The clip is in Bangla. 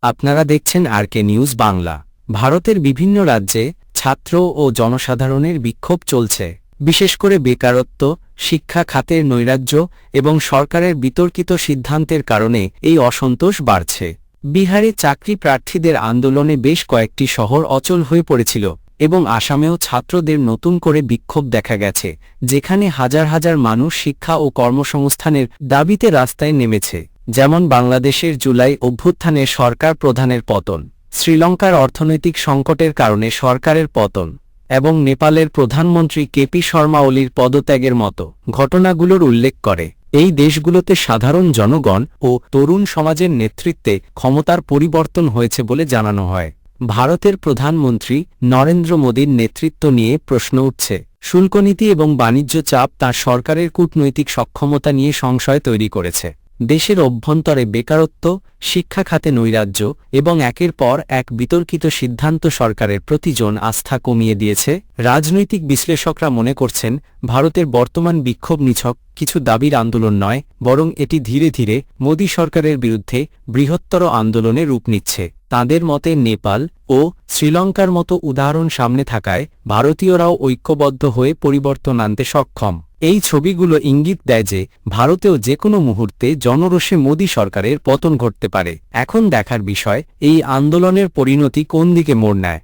আপনারা দেখছেন আরকে নিউজ বাংলা। ভারতের বিভিন্ন রাজ্যে ছাত্র ও জনসাধারণের বিক্ষোভ চলছে। বিশেষ করে বেকারত্ব, শিক্ষা খাতের নৈরাজ্য এবং সরকারের বিতর্কিত সিদ্ধান্তের কারণে এই অসন্তোষ বাড়ছে। বিহারে চাকরি প্রার্থীদের আন্দোলনে বেশ কয়েকটি শহর অচল হয়ে পড়েছিল এবং আসামেও ছাত্রদের নতুন করে বিক্ষোভ দেখা গেছে, যেখানে হাজার হাজার মানুষ শিক্ষা ও কর্মসংস্থানের দাবিতে রাস্তায় নেমেছে। যেমন বাংলাদেশের জুলাই অভ্যুত্থানে সরকার প্রধানের পতন, শ্রীলঙ্কার অর্থনৈতিক সংকটের কারণে সরকারের পতন এবং নেপালের প্রধানমন্ত্রী কেপি শর্মা ওলির পদত্যাগের মতো ঘটনাগুলোর উল্লেখ করে। এই দেশগুলোতে সাধারণ জনগণ ও তরুণ সমাজের নেতৃত্বে ক্ষমতার পরিবর্তন হয়েছে বলে জানানো হয়। ভারতের প্রধানমন্ত্রী নরেন্দ্র মোদীর নেতৃত্ব নিয়ে প্রশ্ন উঠছে। শুল্কনীতি এবং বাণিজ্য চাপ তাঁর সরকারের কূটনৈতিক সক্ষমতা নিয়ে সংশয় তৈরি করেছে। দেশের অভ্যন্তরে বেকারত্ব, শিক্ষা খাতে নৈরাজ্য এবং একের পর এক বিতর্কিত সিদ্ধান্ত সরকারের প্রতি আস্থা কমিয়ে দিয়েছে। রাজনৈতিক বিশ্লেষকরা মনে করছেন, ভারতের বর্তমান বিক্ষোভ নিছক কিছু দাবির আন্দোলন নয়, বরং এটি ধীরে ধীরে মোদী সরকারের বিরুদ্ধে বৃহত্তর আন্দোলনে রূপ নিচ্ছে। তাঁদের মতে নেপাল ও শ্রীলঙ্কার মতো উদাহরণ সামনে থাকায় ভারতীয়রাও ঐক্যবদ্ধ হয়ে পরিবর্তন আনতে সক্ষম। এই ছবিগুলো ইঙ্গিত দেয় যে ভারতেও যে কোনো মুহূর্তে জনরোষে মোদী সরকারের পতন ঘটতে পারে। এখন দেখার বিষয়, এই আন্দোলনের পরিণতি কোন দিকে মোড় নেয়।